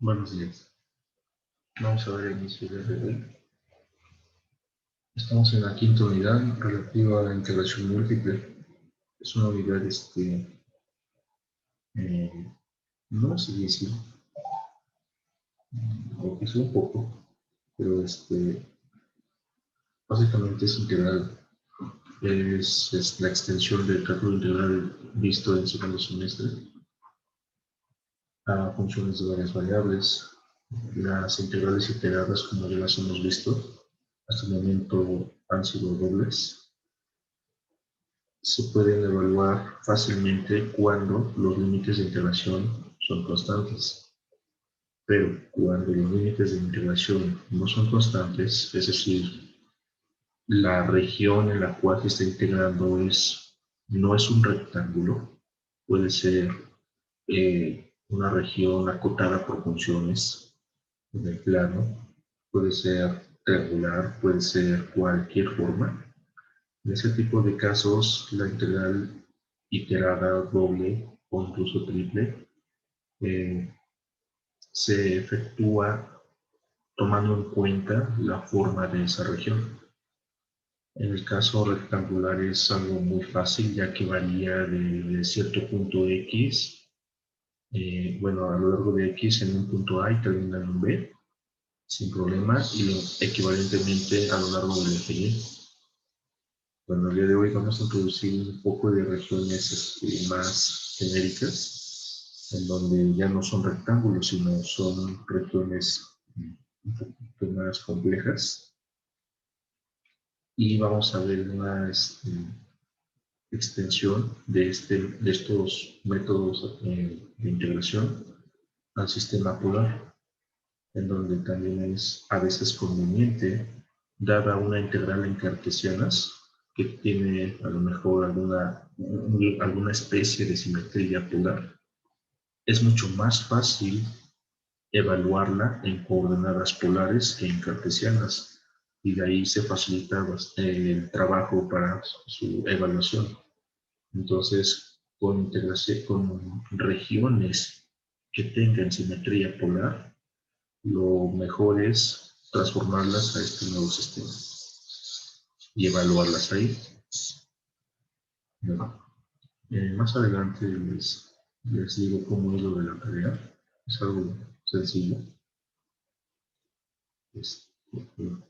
Buenos días. Vamos a ver el inicio de hoy. Estamos en la quinta unidad relativa a la integración múltiple. Es una unidad no es difícil, o quizá un poco, pero básicamente es integral. Es la extensión del cálculo integral visto en segundo semestre a funciones de varias variables. Las integrales integradas, como ya las hemos visto, hasta el momento han sido dobles. Se pueden evaluar fácilmente cuando los límites de integración son constantes. Pero cuando los límites de integración no son constantes, es decir, la región en la cual se está integrando no es un rectángulo, puede ser una región acotada por funciones en el plano, puede ser triangular, puede ser cualquier forma. En ese tipo de casos, la integral iterada doble o incluso triple se efectúa tomando en cuenta la forma de esa región. En el caso rectangular es algo muy fácil, ya que varía de cierto punto X, bueno, a lo largo de X en un punto A y termina en un B, sin problema, y equivalentemente a lo largo del eje Y. Bueno, el día de hoy vamos a introducir un poco de regiones más genéricas, en donde ya no son rectángulos, sino son regiones un poquito más complejas. Y vamos a ver una extensión de estos métodos de integración al sistema polar, en donde también es a veces conveniente, dada una integral en cartesianas, que tiene a lo mejor alguna especie de simetría polar, es mucho más fácil evaluarla en coordenadas polares que en cartesianas, y de ahí se facilita el trabajo para su evaluación. Entonces, con regiones que tengan simetría polar, lo mejor es transformarlas a este nuevo sistema y evaluarlas ahí. Bueno, más adelante les digo cómo es lo de la tarea. Es algo sencillo.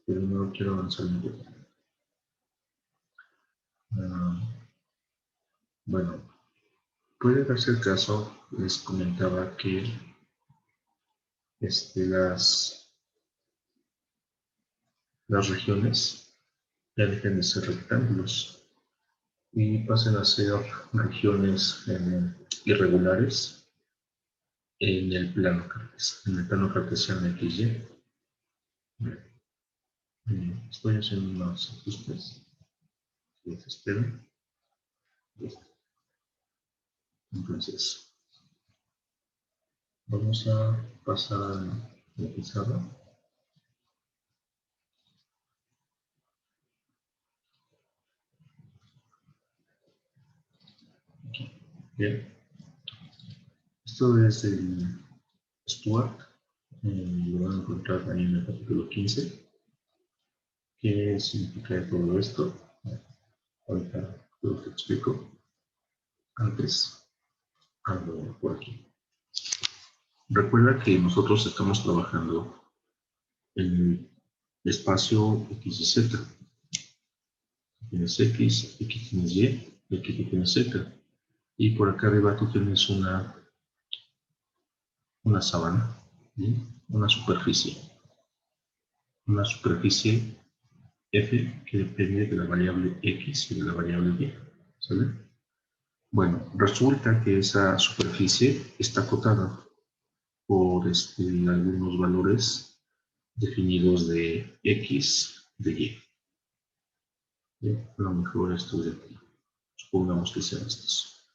Pero no quiero avanzar un poco. Bueno, puede darse el caso, les comentaba que las regiones ya dejen de ser rectángulos y pasen a ser regiones irregulares en el plano cartesiano XY. Estoy haciendo unos ajustes. Les espero. Entonces, vamos a pasar a la pizarra. Bien. Esto es el Stuart. Lo van a encontrar ahí en el capítulo 15. ¿Qué significa todo esto? Ahorita lo que explico. Antes, algo por aquí. Recuerda que nosotros estamos trabajando en el espacio X y Z. Tienes X, X tienes Y, y aquí tienes Z. Y por acá arriba tú tienes una sábana, ¿sí? Una superficie F que depende de la variable X y de la variable Y, ¿sale? Bueno, resulta que esa superficie está acotada por algunos valores definidos de X, de Y. Bien, a lo mejor esto de aquí, supongamos que sean estos.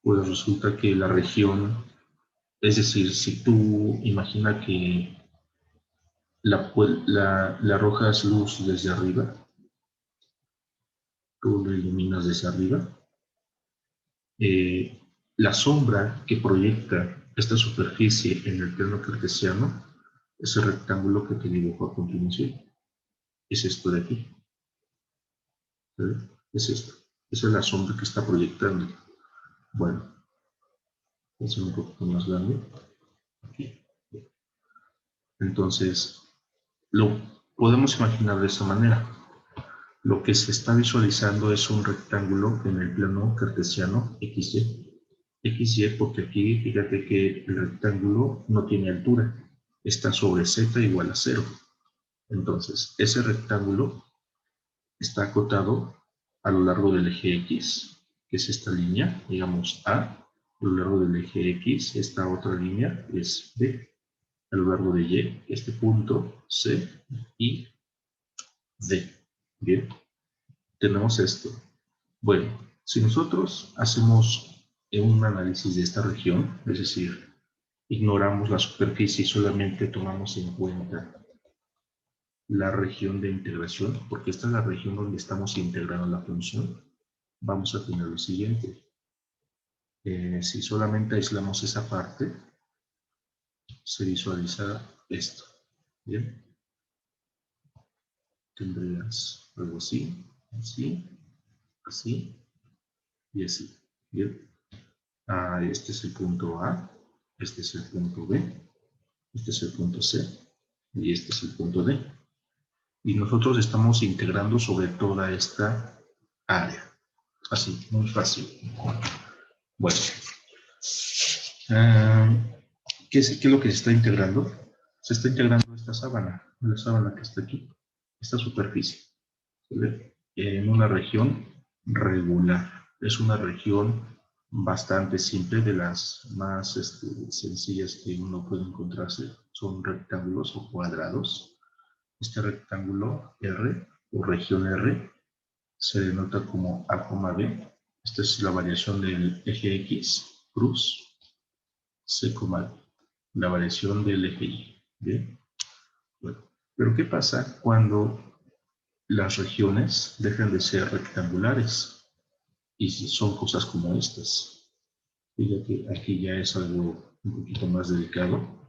Pues resulta que la región, es decir, si tú imagina que la arrojas luz desde arriba, tú lo iluminas desde arriba, la sombra que proyecta esta superficie en el plano cartesiano es el rectángulo que te dibujo a continuación. Es esto de aquí. ¿Sí? Es esto. Esa es la sombra que está proyectando. Bueno, voy a hacer un poquito más grande. Aquí. Entonces, lo podemos imaginar de esta manera. Lo que se está visualizando es un rectángulo en el plano cartesiano XY. XY porque aquí fíjate que el rectángulo no tiene altura. Está sobre Z igual a 0. Entonces, ese rectángulo está acotado a lo largo del eje X, que es esta línea, digamos A. A lo largo del eje X, esta otra línea es B. A lo largo de Y, este punto C y D. Bien, tenemos esto. Bueno, si nosotros hacemos un análisis de esta región, es decir, ignoramos la superficie y solamente tomamos en cuenta la región de integración, porque esta es la región donde estamos integrando la función, vamos a tener lo siguiente. Si solamente aislamos esa parte, se visualiza esto. Bien, tendrías algo así, así, así y así. Bien, este es el punto A, este es el punto B, este es el punto C y este es el punto D. Y nosotros estamos integrando sobre toda esta área. Así, muy fácil. Bueno, ¿qué es lo que se está integrando? Se está integrando esta sábana, la sábana que está aquí, esta superficie, ¿vale? En una región regular. Es una región bastante simple, de las más sencillas que uno puede encontrarse. Son rectángulos o cuadrados. Este rectángulo R o región R se denota como A, B. Esta es la variación del eje X, cruz, C, la variación del eje Y. ¿Bien? Bueno, pero ¿qué pasa cuando las regiones dejan de ser rectangulares? Y si son cosas como estas. Fíjate, aquí ya es algo un poquito más delicado.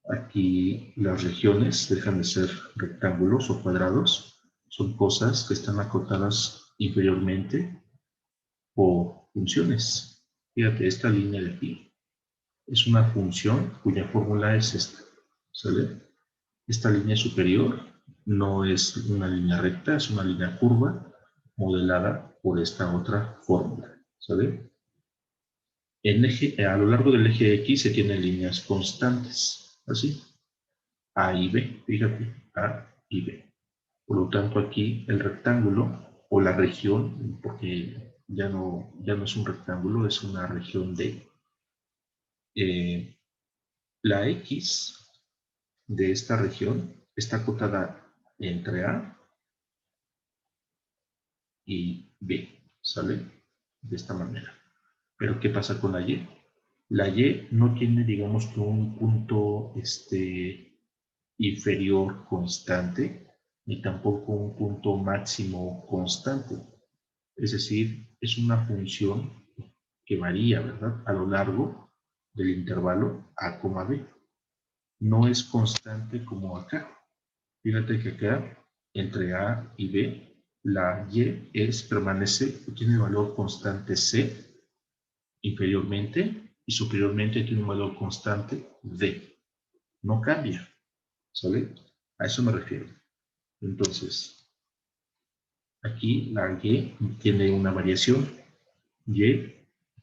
Aquí las regiones dejan de ser rectángulos o cuadrados. Son cosas que están acotadas inferiormente por funciones. Fíjate, esta línea de aquí es una función cuya fórmula es esta. ¿Sale? Esta línea superior no es una línea recta, es una línea curva modelada por esta otra fórmula. ¿Sale? A lo largo del eje X se tienen líneas constantes, así, A y B, fíjate, A y B. Por lo tanto, aquí el rectángulo o la región, porque ya no es un rectángulo, es una región D. La X de esta región está acotada entre A y B, ¿sale? De esta manera. Pero ¿qué pasa con la Y? La Y no tiene, digamos, que un punto inferior constante, ni tampoco un punto máximo constante. Es decir, es una función que varía, ¿verdad? A lo largo del intervalo A, B. No es constante como acá. Fíjate que acá, entre A y B, la Y permanece, tiene valor constante C inferiormente y superiormente tiene un valor constante D. No cambia, ¿sale? A eso me refiero. Entonces, aquí la Y tiene una variación. Y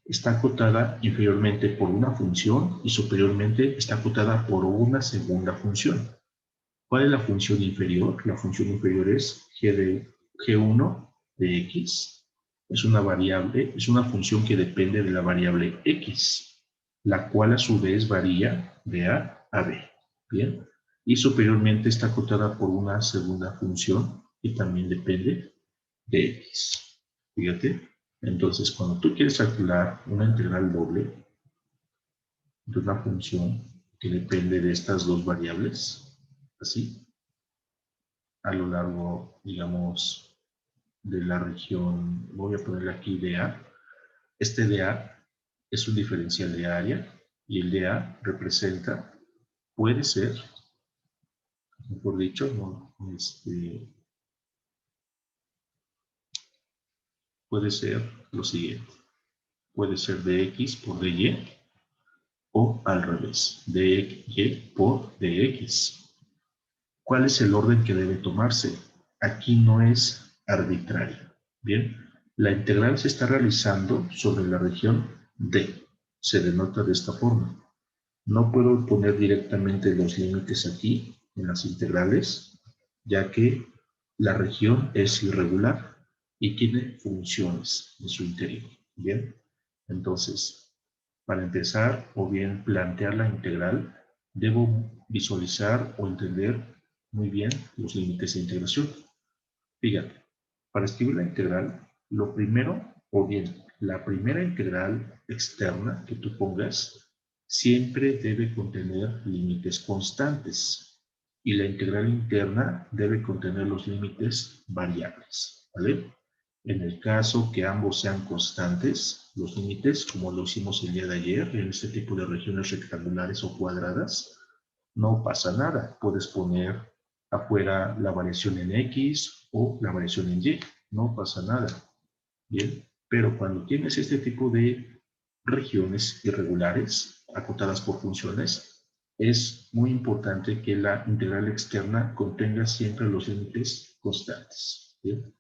está acotada inferiormente por una función y superiormente está acotada por una segunda función. ¿Cuál es la función inferior? La función inferior es G1 de X. Es una variable, es una función que depende de la variable X, la cual a su vez varía de A a B. ¿Bien? Y superiormente está acotada por una segunda función que también depende de X. Fíjate. Entonces, cuando tú quieres calcular una integral doble de una función que depende de estas dos variables, así, a lo largo, digamos, de la región, voy a ponerle aquí de A. Este de A es un diferencial de área Y el de A representa, puede ser, mejor dicho, no, puede ser lo siguiente. Puede ser dx por dy o al revés, dy por dx. ¿Cuál es el orden que debe tomarse? Aquí no es arbitrario. Bien, la integral se está realizando sobre la región D. Se denota de esta forma. No puedo poner directamente los límites aquí en las integrales, ya que la región es irregular y tiene funciones en su interior. Bien, entonces, para empezar o bien plantear la integral, debo visualizar o entender muy bien los límites de integración. Fíjate, para escribir la integral, lo primero, o bien la primera integral externa que tú pongas, siempre debe contener límites constantes. Y la integral interna debe contener los límites variables, ¿vale? En el caso que ambos sean constantes, los límites, como lo hicimos el día de ayer, en este tipo de regiones rectangulares o cuadradas, no pasa nada. Puedes poner afuera la variación en X o la variación en Y. No pasa nada. Bien, pero cuando tienes este tipo de regiones irregulares, acotadas por funciones, es muy importante que la integral externa contenga siempre los límites constantes. ¿Bien?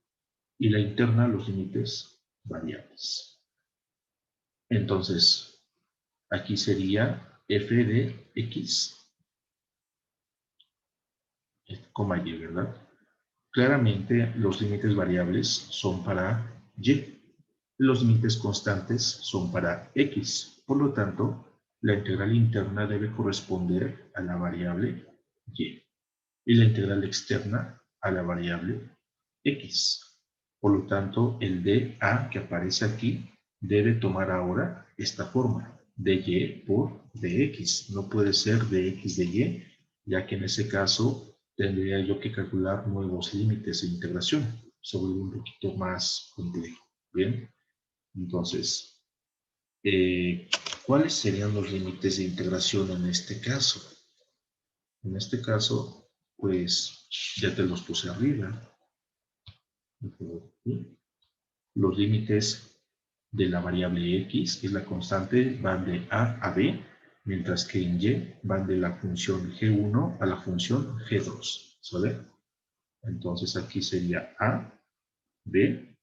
Y la interna los límites variables. Entonces, aquí sería f de x, coma y, ¿verdad? Claramente los límites variables son para y, los límites constantes son para x. Por lo tanto, la integral interna debe corresponder a la variable y la integral externa a la variable x. Por lo tanto, el dA que aparece aquí debe tomar ahora esta forma, dy por dx. No puede ser dx de y, ya que en ese caso tendría yo que calcular nuevos límites de integración, sobre un poquito más complejo. Bien, entonces, ¿cuáles serían los límites de integración en este caso? En este caso, pues ya te los puse arriba. Los límites de la variable x, que es la constante, van de a a b, mientras que en y van de la función g1 a la función g2. ¿Sale? Entonces aquí sería a, b,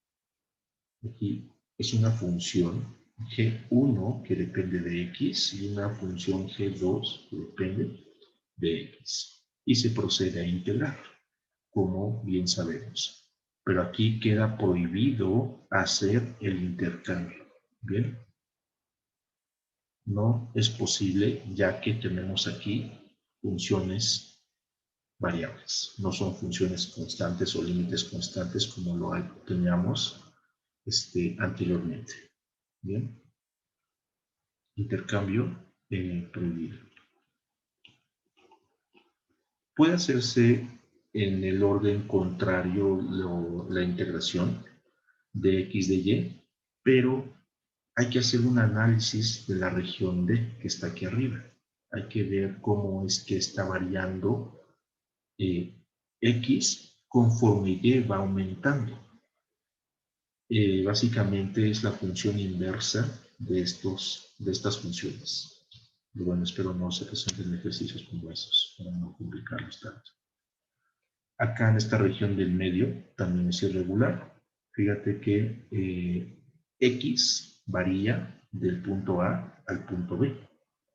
aquí es una función g1 que depende de x y una función g2 que depende de x. Y se procede a integrar, como bien sabemos. Pero aquí queda prohibido hacer el intercambio. ¿Bien? No es posible, ya que tenemos aquí funciones variables. No son funciones constantes o límites constantes como lo teníamos anteriormente. ¿Bien? Intercambio prohibido. Puede hacerse en el orden contrario la integración de x de y, pero hay que hacer un análisis de la región D que está aquí arriba. Hay que ver cómo es que está variando x conforme y va aumentando. Básicamente es la función inversa de estas funciones. Y bueno, espero no se presenten ejercicios como esos para no complicarlos tanto. Acá en esta región del medio también es irregular. Fíjate que x varía del punto A al punto B.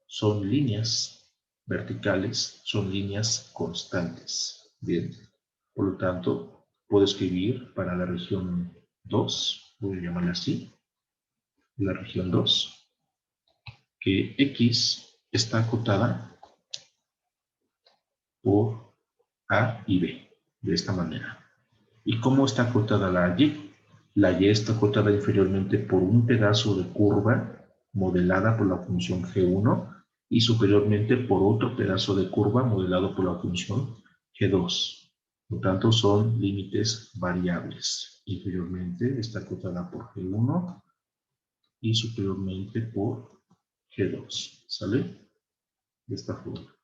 Son líneas verticales, son líneas constantes. Bien, por lo tanto, puedo escribir para la región 2, voy a llamarla así, la región 2, que x está acotada por A y B, de esta manera. ¿Y cómo está acotada la Y? La Y está acotada inferiormente por un pedazo de curva modelada por la función G1 y superiormente por otro pedazo de curva modelado por la función G2. Por lo tanto, son límites variables. Inferiormente está acotada por G1 y superiormente por G2. ¿sale? De esta forma.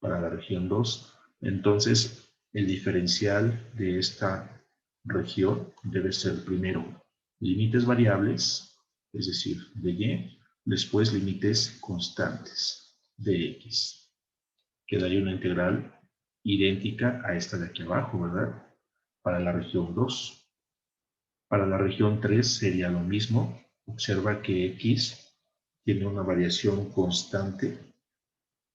Para la región 2, entonces el diferencial de esta región debe ser primero límites variables, es decir, de y, después límites constantes de x. Quedaría una integral idéntica a esta de aquí abajo, ¿verdad? Para la región 2. Para la región 3 sería lo mismo. Observa que x tiene una variación constante,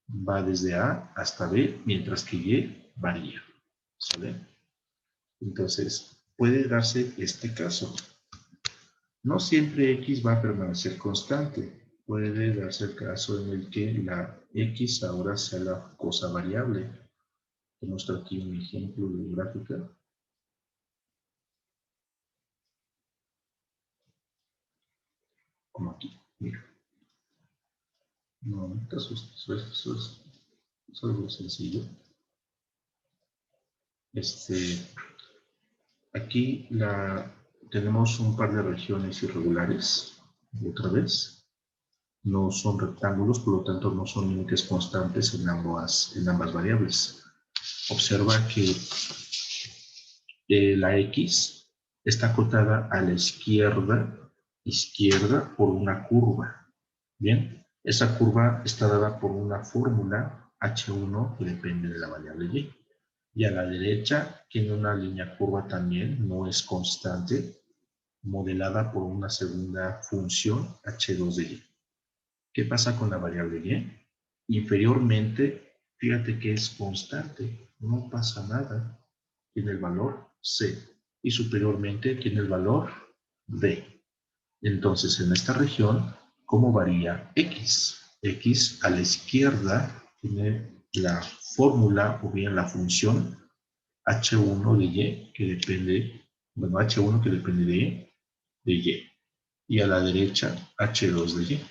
va desde A hasta B, mientras que Y varía, ¿sale? Entonces, puede darse este caso. No siempre x va a permanecer constante. Puede darse el caso en el que la x ahora sea la cosa variable. Te muestro aquí un ejemplo de gráfica. Como aquí, mira. No, no te asustes, eso es algo sencillo. Aquí tenemos un par de regiones irregulares, otra vez. No son rectángulos, por lo tanto no son límites constantes en ambas variables. Observa que la x está acotada a la izquierda por una curva. Bien, esa curva está dada por una fórmula h1 que depende de la variable y. Y a la derecha tiene una línea curva también, no es constante, modelada por una segunda función h2 de y. ¿Qué pasa con la variable y? Inferiormente, fíjate que es constante, no pasa nada. Tiene el valor c. Y superiormente tiene el valor d. Entonces, en esta región, ¿cómo varía x? X a la izquierda tiene la fórmula o bien la función h1 de y, que depende, bueno, h1 que depende de y. Y a la derecha, h2 de y.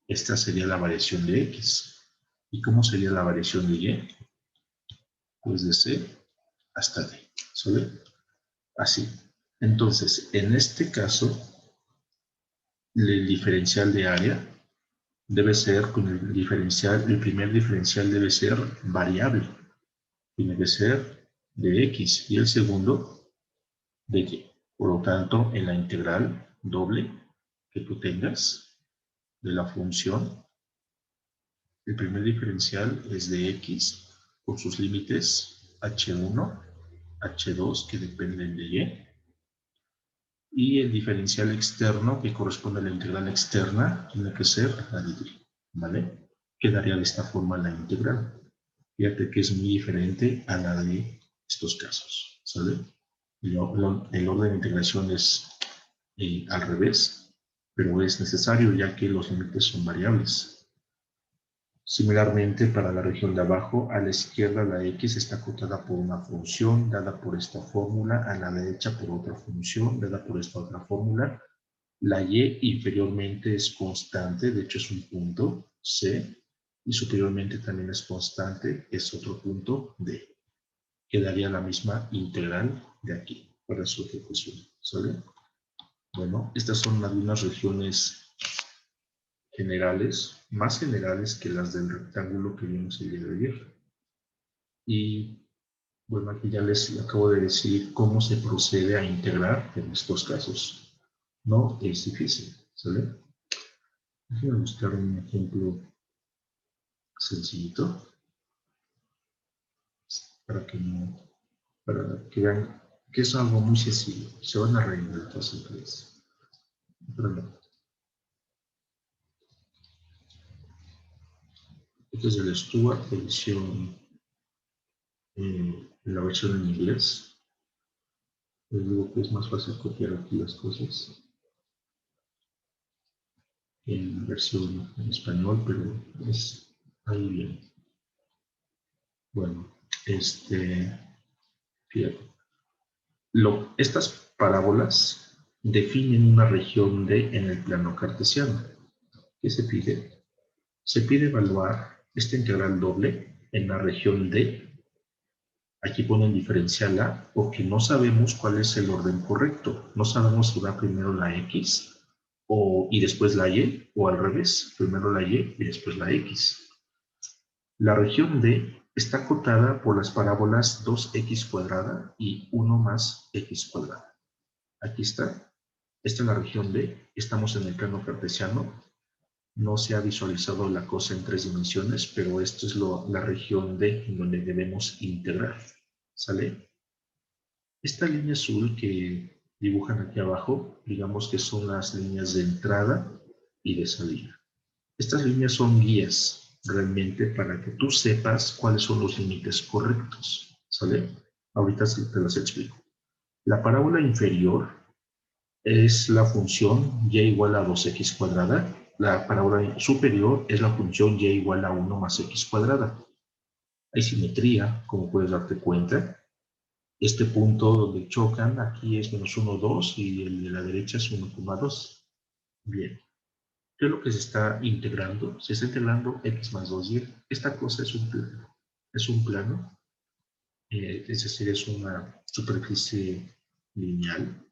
Esta sería la variación de x. ¿Y cómo sería la variación de y? Pues de c hasta d. ¿Sale? Así. Entonces, en este caso, el diferencial de área debe ser con el diferencial, el primer diferencial debe ser variable. Tiene que ser de x y el segundo de y. Por lo tanto, en la integral doble que tú tengas de la función, el primer diferencial es de x con sus límites h1, h2 que dependen de y el diferencial externo que corresponde a la integral externa tiene que ser la de y, ¿vale? Quedaría de esta forma la integral. Fíjate que es muy diferente a la de estos casos, ¿sale? El orden de integración es al revés, pero es necesario ya que los límites son variables. Similarmente, para la región de abajo, a la izquierda la x está acotada por una función dada por esta fórmula, a la derecha por otra función dada por esta otra fórmula. La y inferiormente es constante, de hecho es un punto c, y superiormente también es constante, es otro punto d. Quedaría la misma integral de aquí para su ejecución, ¿sale? Bueno, estas son algunas regiones generales, más generales que las del rectángulo que vimos el día de ayer. Y bueno, aquí ya les acabo de decir cómo se procede a integrar en estos casos. No es difícil, ¿sale? Déjenme buscar un ejemplo sencillito para que vean que es algo muy sencillo. Se van a reír de lo fácil que es. Pero no. Este es el Stuart, la versión en inglés. Les digo que es más fácil copiar aquí las cosas en versión en español, pero es ahí bien. Bueno, fíjate. Estas parábolas definen una región D en el plano cartesiano. ¿Qué se pide? Se pide evaluar esta integral doble en la región D. Aquí ponen diferencial A porque no sabemos cuál es el orden correcto. No sabemos si va primero la X y después la Y, o al revés, primero la Y y después la X. La región D está acotada por las parábolas 2x cuadrada y 1 más x cuadrada. Aquí está. Esta es la región D. Estamos en el plano cartesiano. No se ha visualizado la cosa en 3 dimensiones, pero esto es la región D en donde debemos integrar. ¿Sale? Esta línea azul que dibujan aquí abajo, digamos que son las líneas de entrada y de salida. Estas líneas son guías realmente para que tú sepas cuáles son los límites correctos. ¿Sale? Ahorita te las explico. La parábola inferior es la función y igual a 2x cuadrada. La parábola superior es la función y igual a 1 más x cuadrada. Hay simetría, como puedes darte cuenta. Este punto donde chocan, aquí es menos 1, 2 y el de la derecha es 1,2. Bien. ¿Qué es lo que se está integrando? Se está integrando x más 2y. Esta cosa es un plano. Es un plano, es decir, es una superficie lineal.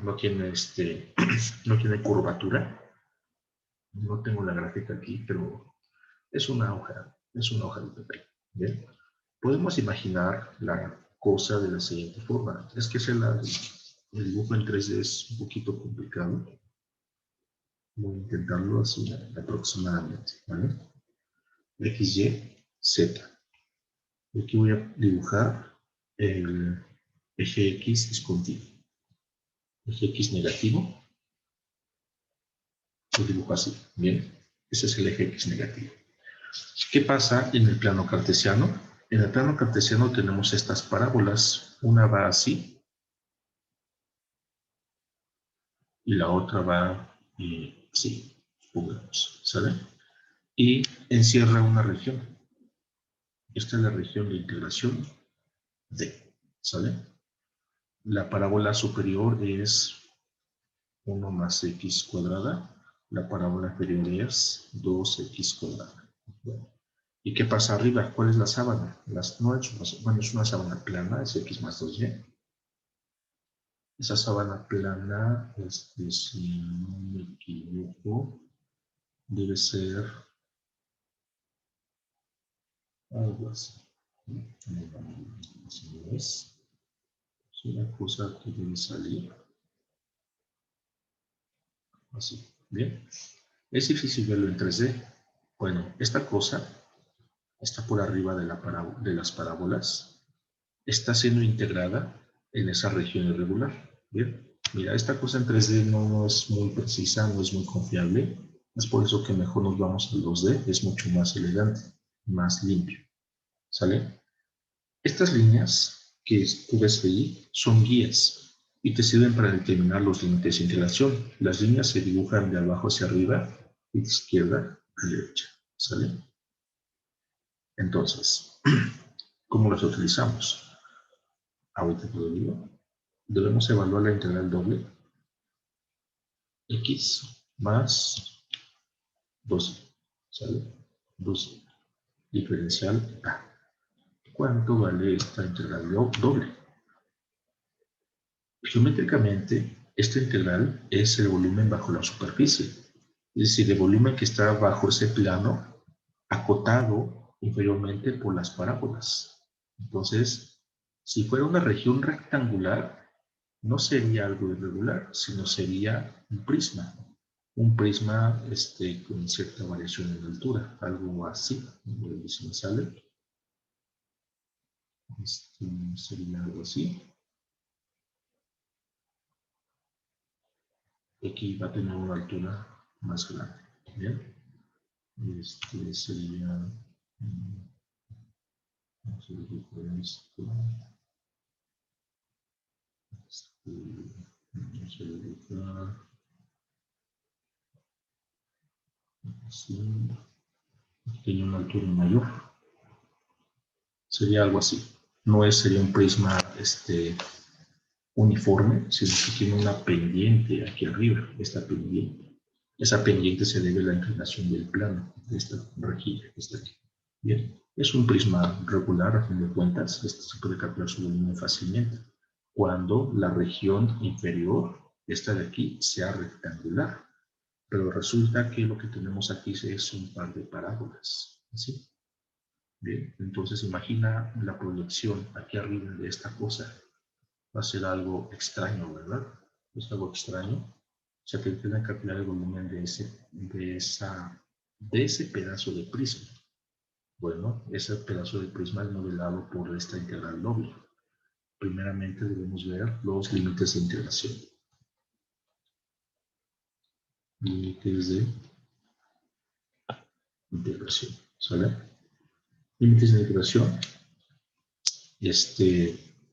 No tiene, no tiene curvatura. No tengo la gráfica aquí, pero es una hoja de papel. ¿Bien? Podemos imaginar la cosa de la siguiente forma. Es que el dibujo en 3D es un poquito complicado. Voy a intentarlo así aproximadamente, ¿vale? X, Y, Z. Y aquí voy a dibujar el eje X discontinuo. Eje X negativo. Lo dibujo así, ¿bien? Ese es el eje X negativo. ¿Qué pasa en el plano cartesiano? En el plano cartesiano tenemos estas parábolas. Una va así y la otra va así, supongamos, ¿sale? Y encierra una región. Esta es la región de integración D, ¿sale? La parábola superior es 1 más x cuadrada. La parábola inferior es 2x cuadrada. Bueno. ¿Y qué pasa arriba? ¿Cuál es la sábana? Bueno, es una sábana plana, es x más 2y. Esa sábana plana, si no me equivoco, debe ser algo así. No es una cosa que debe salir así. Bien. Es difícil verlo en 3D. Bueno, esta cosa está por arriba de las parábolas, está siendo integrada en esa región irregular. Bien, mira, esta cosa en 3D no es muy precisa, no es muy confiable. Es por eso que mejor nos vamos al 2D, es mucho más elegante, más limpio. ¿Sale? Estas líneas que tú ves ahí son guías y te sirven para determinar los límites de integración. Las líneas se dibujan de abajo hacia arriba y de izquierda a derecha. ¿Sale? Entonces, ¿cómo las utilizamos? Ahorita te lo digo. Debemos evaluar la integral doble. X más 12. ¿Sale? 12. Diferencial A. ¿Cuánto vale esta integral doble? Geométricamente, esta integral es el volumen bajo la superficie. Es decir, el volumen que está bajo ese plano acotado inferiormente por las parábolas. Entonces, si fuera una región rectangular, no sería algo irregular, sino sería un prisma. Un prisma con cierta variación en altura, algo así. Si me sale. Sería algo así. Aquí va a tener una altura más grande. ¿Bien? Sería. Vamos a ver esto. Vamos a dibujar así. Tiene una altura mayor. Sería algo así. No sería un prisma uniforme, sino que tiene una pendiente aquí arriba, esta pendiente. Esa pendiente se debe a la inclinación del plano de esta rejilla que está aquí. Bien, es un prisma regular, a fin de cuentas, se puede calcular su volumen fácilmente. Cuando la región inferior esta de aquí sea rectangular. Pero resulta que lo que tenemos aquí es un par de parábolas. ¿Sí? Bien, entonces imagina la proyección aquí arriba de esta cosa. Va a ser algo extraño, ¿verdad? Es algo extraño. O sea, que tiene que calcular el volumen de ese pedazo de prisma. Bueno, ese pedazo de prisma es modelado por esta integral doble. Primeramente debemos ver los límites de integración. Límites de integración, ¿sale? Límites de integración.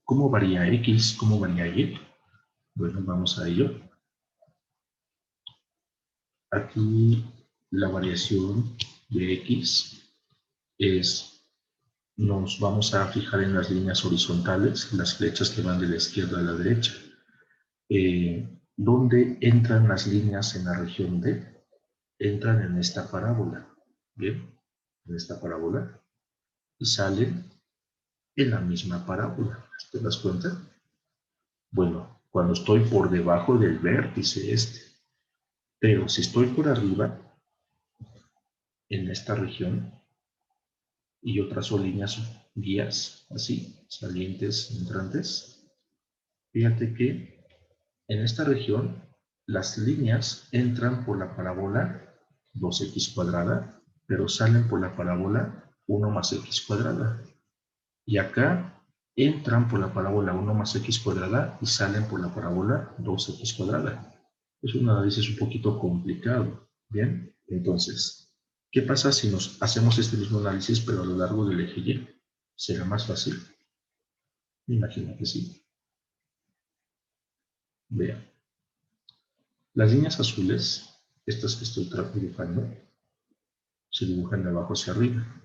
¿Cómo varía X? ¿Cómo varía Y? Bueno, vamos a ello. Aquí la variación de X nos vamos a fijar en las líneas horizontales, las flechas que van de la izquierda a la derecha. ¿Dónde entran las líneas en la región D? Entran en esta parábola, ¿bien? En esta parábola, y salen en la misma parábola. ¿Te das cuenta? Bueno, cuando estoy por debajo del vértice pero si estoy por arriba, en esta región, y yo trazo líneas guías, así, salientes, entrantes, fíjate que en esta región las líneas entran por la parábola 2x cuadrada, pero salen por la parábola 1 más x cuadrada. Y acá entran por la parábola 1 más x cuadrada y salen por la parábola 2x cuadrada. Es un análisis un poquito complicado, ¿bien? Entonces, ¿qué pasa si nos hacemos este mismo análisis pero a lo largo del eje Y? ¿Será más fácil? Me imagino que sí. Vean. Las líneas azules, estas que estoy dibujando, se dibujan de abajo hacia arriba.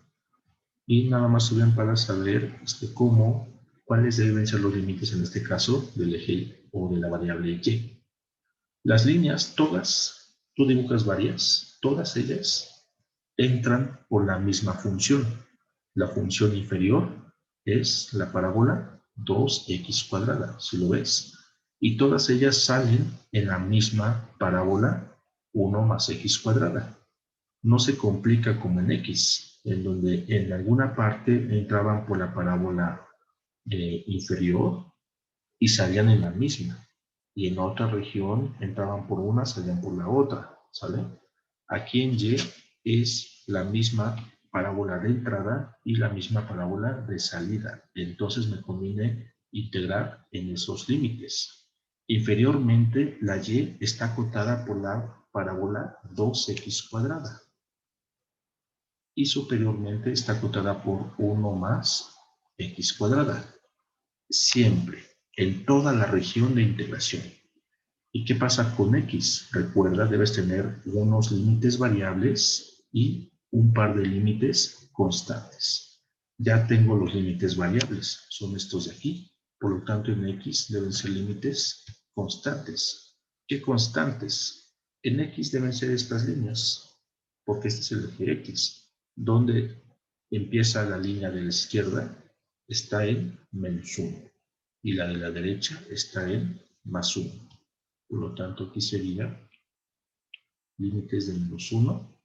Y nada más sirven para saber cuáles deben ser los límites en este caso del eje Y o de la variable Y. Las líneas, todas, tú dibujas varias, todas ellas entran por la misma función. La función inferior es la parábola 2x cuadrada, si lo ves. Y todas ellas salen en la misma parábola 1 más x cuadrada. No se complica como en x, en donde en alguna parte entraban por la parábola inferior y salían en la misma. Y en otra región entraban por una, salían por la otra, ¿sale? Aquí en Y es la misma parábola de entrada y la misma parábola de salida. Entonces me conviene integrar en esos límites. Inferiormente, la Y está acotada por la parábola 2x cuadrada. Y superiormente está acotada por 1 más x cuadrada. Siempre, en toda la región de integración. ¿Y qué pasa con X? Recuerda, debes tener unos límites variables y un par de límites constantes. Ya tengo los límites variables, son estos de aquí. Por lo tanto, en X deben ser límites constantes. ¿Qué constantes? En X deben ser estas líneas, porque este es el eje X, donde empieza la línea de la izquierda, está en -1, y la de la derecha está en +1. Por lo tanto, aquí sería límites de -1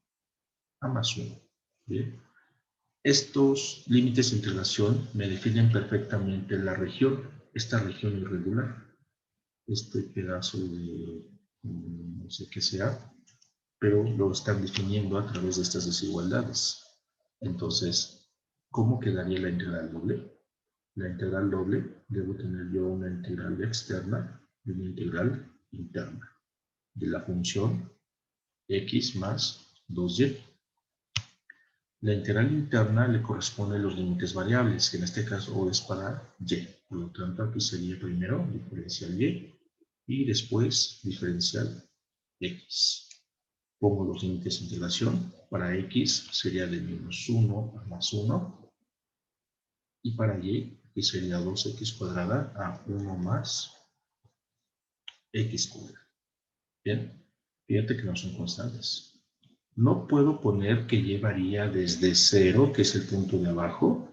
a +1. ¿Bien? Estos límites de integración me definen perfectamente la región, esta región irregular, este pedazo de no sé qué sea, pero lo están definiendo a través de estas desigualdades. Entonces, ¿cómo quedaría la integral doble? La integral doble, debo tener yo una integral externa y una integral interna de la función x más 2y. La integral interna le corresponde a los límites variables, que en este caso es para y. Por lo tanto, aquí sería primero diferencial y después diferencial x. Pongo los límites de integración. Para x sería de -1 a +1. Y para y, que sería 2x cuadrada a 1 más x cuadrada. Bien, fíjate que no son constantes. No puedo poner que y varía desde 0, que es el punto de abajo,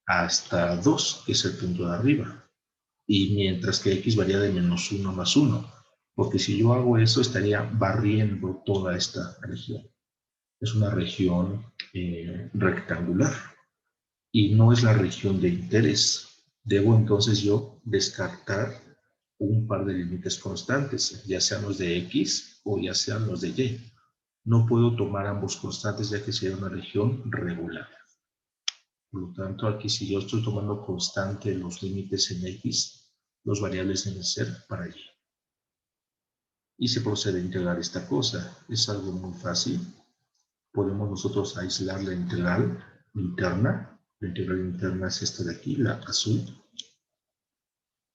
hasta 2, que es el punto de arriba. Y mientras que x varía de -1 a +1. Porque si yo hago eso, estaría barriendo toda esta región. Es una región rectangular y no es la región de interés. Debo entonces yo descartar un par de límites constantes, ya sean los de X o ya sean los de Y. No puedo tomar ambos constantes ya que sería una región regular. Por lo tanto, aquí si yo estoy tomando constante los límites en X, los variables deben ser para Y. Y se procede a integrar esta cosa. Es algo muy fácil. Podemos nosotros aislar la integral interna. La integral interna es esta de aquí, la azul.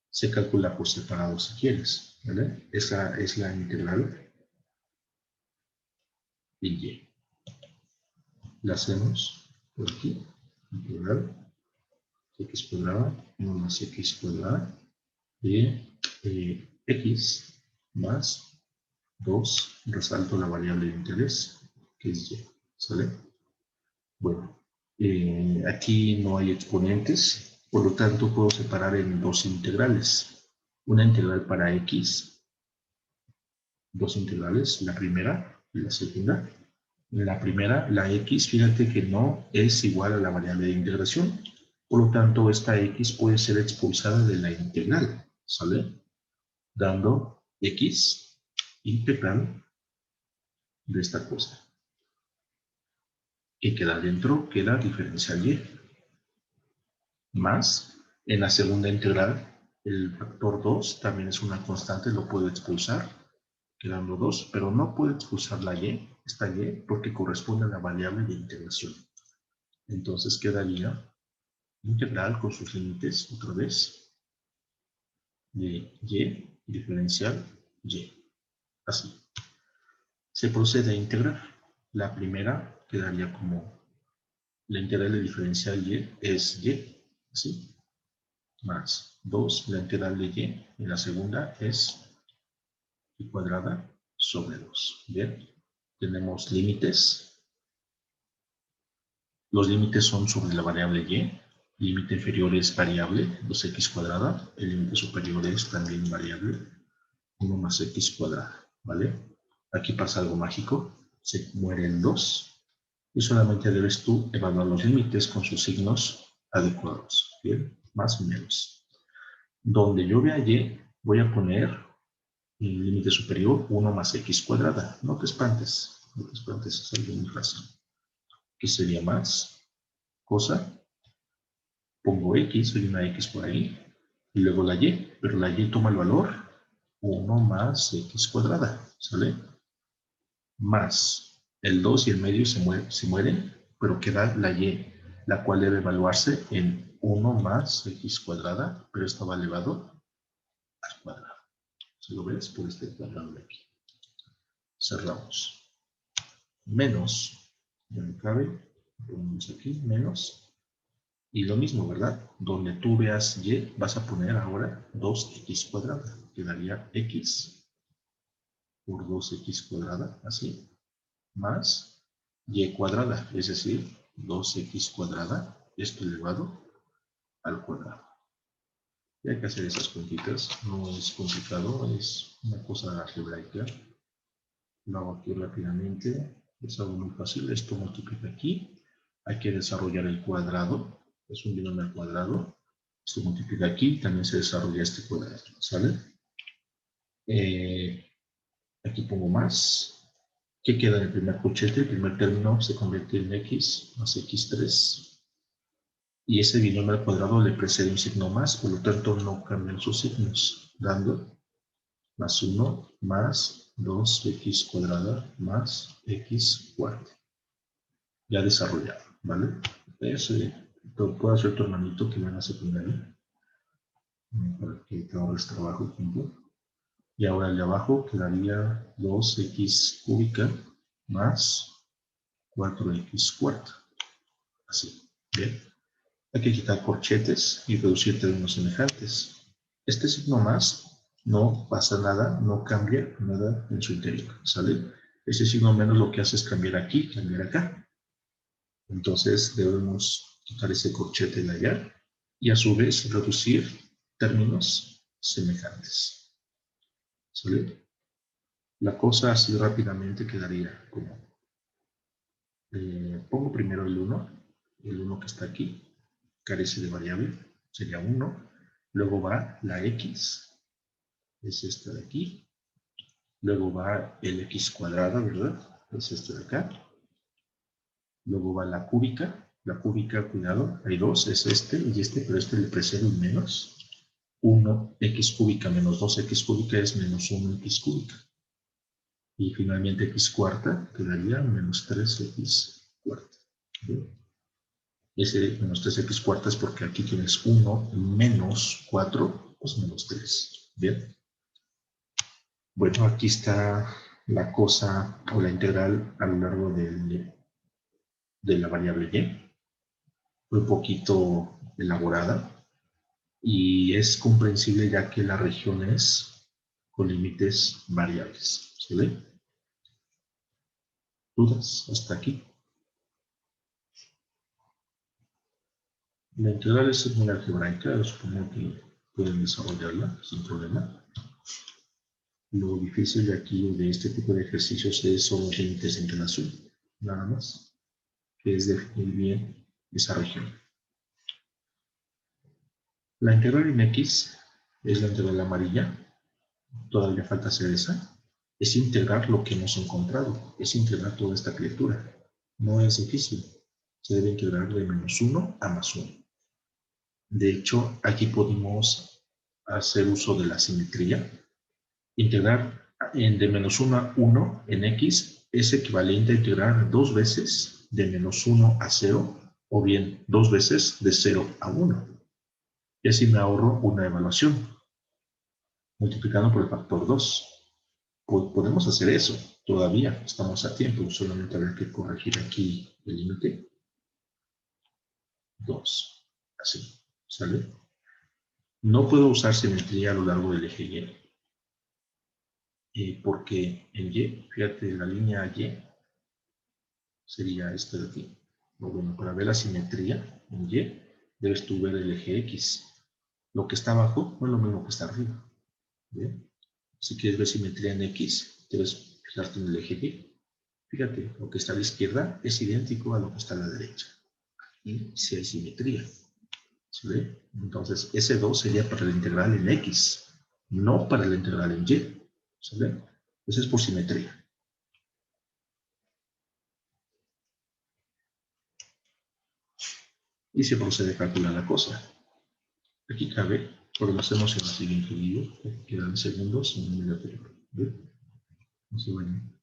Se calcula por separado si quieres, ¿vale? Esa es la integral de Y. La hacemos por aquí. Integral x cuadrada, 1 más x cuadrada de x más 2, resalto la variable de interés, que es y, ¿sale? Bueno, aquí no hay exponentes, por lo tanto puedo separar en dos integrales. Una integral para x, dos integrales, la primera y la segunda. En la primera, la x, fíjate que no es igual a la variable de integración, por lo tanto esta x puede ser expulsada de la integral, ¿sale? Dando x integral de esta cosa. Que queda dentro, queda diferencial y. Más, en la segunda integral, el factor 2 también es una constante, lo puedo expulsar, quedando 2, pero no puedo expulsar la y, esta y, porque corresponde a la variable de integración. Entonces quedaría integral con sus límites, otra vez, de y diferencial y. Así. Se procede a integrar. La primera quedaría como la integral de diferencial y es y, así, más 2, la integral de y, y la segunda es y cuadrada sobre 2. Bien, tenemos límites. Los límites son sobre la variable y. Límite inferior es variable, 2x cuadrada. El límite superior es también variable, 1 más x cuadrada, ¿vale? Aquí pasa algo mágico, se muere el 2 y solamente debes tú evaluar los límites con sus signos adecuados, ¿bien? Más o menos. Donde yo vea y, voy a poner el límite superior 1 más x cuadrada. No te espantes, es algo muy fácil. ¿Qué sería más? Cosa, pongo x, hay una x por ahí, y luego la y, pero la y toma el valor 1 más x cuadrada, ¿sale? Más el 2 y el medio se mueren, pero queda la y, la cual debe evaluarse en 1 más x cuadrada, pero esto va elevado al cuadrado. Si lo ves, por este cuadrado de aquí. Cerramos. Menos, ya me cabe, ponemos aquí, menos. Y lo mismo, ¿verdad? Donde tú veas y, vas a poner ahora 2x cuadrada. Quedaría x por 2x cuadrada, así, más y cuadrada, es decir, 2x cuadrada, esto elevado al cuadrado. Y hay que hacer esas cuentitas, no es complicado, es una cosa algebraica. Lo hago aquí rápidamente, es algo muy fácil, esto multiplica aquí, hay que desarrollar el cuadrado, es un binomio al cuadrado, esto multiplica aquí, también se desarrolla este cuadrado, ¿sale? Aquí pongo más. ¿Qué queda en el primer corchete? El primer término se convierte en x más x3. Y ese binomio al cuadrado le precede un signo más, por lo tanto no cambian sus signos, dando más 1 más 2x cuadrada más x cuarta. Ya desarrollado, ¿vale? Puedo hacer tu hermanito que van a secundaria para que te ahorres trabajo tiempo. Y ahora el de abajo quedaría 2x cúbica más 4x cuarta. Así, bien. Hay que quitar corchetes y reducir términos semejantes. Este signo más no pasa nada, no cambia nada en su interior, ¿sale? Este signo menos lo que hace es cambiar aquí, cambiar acá. Entonces debemos quitar ese corchete de allá y a su vez reducir términos semejantes. ¿Sale? La cosa así rápidamente quedaría como, pongo primero el 1 que está aquí, carece de variable, sería 1, luego va la x, es esta de aquí, luego va el x cuadrada, ¿verdad? Es este de acá, luego va la cúbica, cuidado, hay dos, es este y este, pero este le precede un menos, 1x cúbica menos 2x cúbica es menos 1x cúbica. Y finalmente x cuarta quedaría menos 3x cuarta. ¿Bien? Ese menos 3x cuarta es porque aquí tienes 1 menos 4, pues menos 3. Bien. Bueno, aquí está la cosa o la integral a lo largo de la variable y. Fue un poquito elaborada y es comprensible ya que la región es con límites variables. ¿Se ve? ¿Dudas hasta aquí? La integral es muy algebraica, supongo que pueden desarrollarla sin problema. Lo difícil de aquí, de este tipo de ejercicios, son los límites de integración, nada más, que es definir bien esa región. La integral en X es la integral amarilla, todavía falta hacer esa, es integrar lo que hemos encontrado, es integrar toda esta criatura. No es difícil, se debe integrar de menos 1 a más 1. De hecho, aquí podemos hacer uso de la simetría. Integrar de menos 1 a 1 en X es equivalente a integrar 2 veces de menos 1 a 0 o bien 2 veces de 0 a 1. Y así me ahorro una evaluación, multiplicando por el factor 2. Podemos hacer eso, todavía estamos a tiempo, solamente habrá que corregir aquí el límite. 2, así, ¿sale? No puedo usar simetría a lo largo del eje Y, porque en Y, fíjate, la línea Y sería esta de aquí. Bueno, para ver la simetría en Y, debes tú ver el eje X. Lo que está abajo no es lo mismo que está arriba. ¿Bien? Si quieres ver simetría en X, debes fijarte en el eje Y. Fíjate, lo que está a la izquierda es idéntico a lo que está a la derecha. Y si hay simetría. ¿Se ve? Entonces, ese 2 sería para la integral en X, no para la integral en Y. ¿Se ve? Eso es por simetría. Y se procede a calcular la cosa. Aquí cabe, pero lo hacemos en el siguiente video, que quedan segundos en el video anterior. ¿Ve? No se vayan.